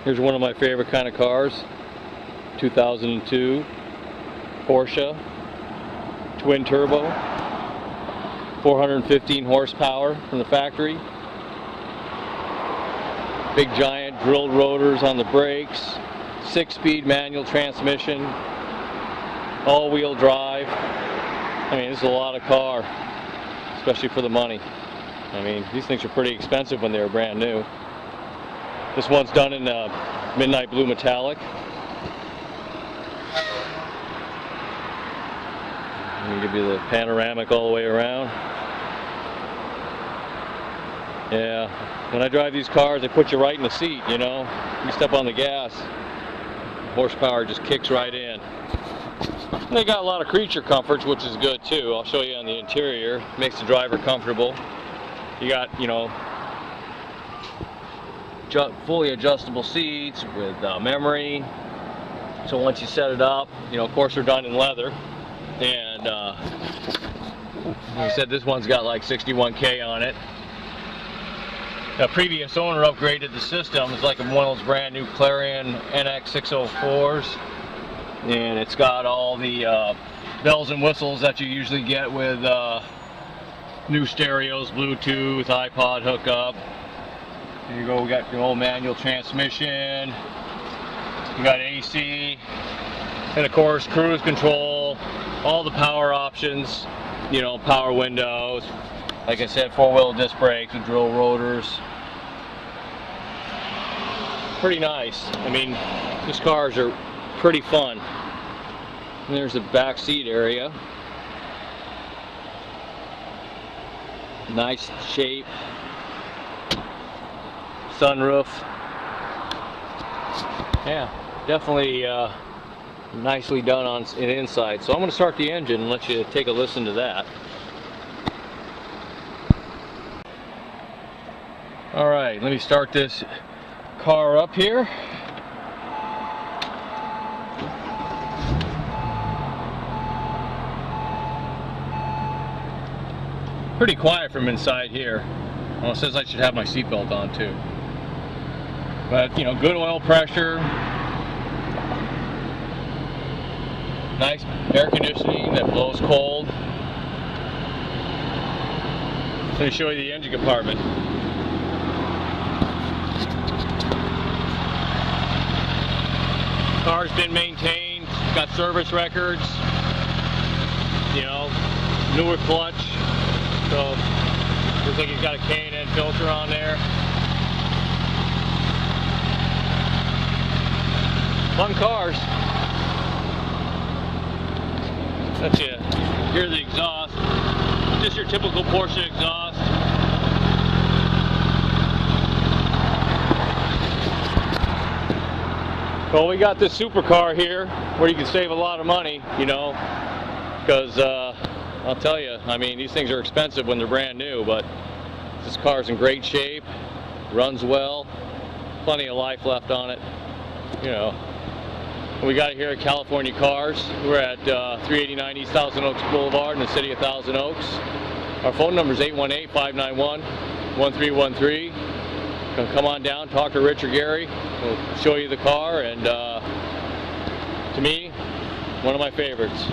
Here's one of my favorite kind of cars, 2002 Porsche Twin Turbo, 415 horsepower from the factory. Big giant drilled rotors on the brakes, 6-speed manual transmission, all-wheel drive. I mean, this is a lot of car, especially for the money. I mean, these things are pretty expensive when they were brand new. This one's done in midnight blue metallic. Let me give you the panoramic all the way around. Yeah, when I drive these cars, they put you right in the seat, you know. You step on the gas, horsepower just kicks right in. And they got a lot of creature comforts, which is good too. I'll show you on the interior. Makes the driver comfortable. You got, you know, fully adjustable seats with memory. So once you set it up, you know, of course they're done in leather. And like I said, this one's got like 61K on it. The previous owner upgraded the system. It's like one of those brand new Clarion NX604s. And it's got all the bells and whistles that you usually get with new stereos, Bluetooth, iPod hookup. Here you go, we got your old manual transmission, you got AC, and of course cruise control, all the power options, you know, power windows, like I said, 4-wheel disc brakes with drill rotors. Pretty nice. I mean, these cars are pretty fun. And there's the back seat area. Nice shape. Sunroof. Yeah, definitely nicely done on the inside. So I'm going to start the engine and let you take a listen to that. Alright, let me start this car up here. Pretty quiet from inside here. Well, it says I should have my seatbelt on too. But, you know, good oil pressure. Nice air conditioning that blows cold. Let me show you the engine compartment. Car's been maintained, got service records, you know, newer clutch. So, looks like he's got a K&N filter on there. Fun cars. That's it. Here's the exhaust. Just your typical Porsche exhaust. Well, we got this supercar here where you can save a lot of money, you know, because I'll tell you, I mean, these things are expensive when they're brand new, but this car's in great shape, runs well, plenty of life left on it, you know. We got it here at California Cars. We're at 389 East Thousand Oaks Boulevard in the city of Thousand Oaks. Our phone number is 818-591-1313. Come on down, talk to Rich or Gary. We'll show you the car, and to me, one of my favorites.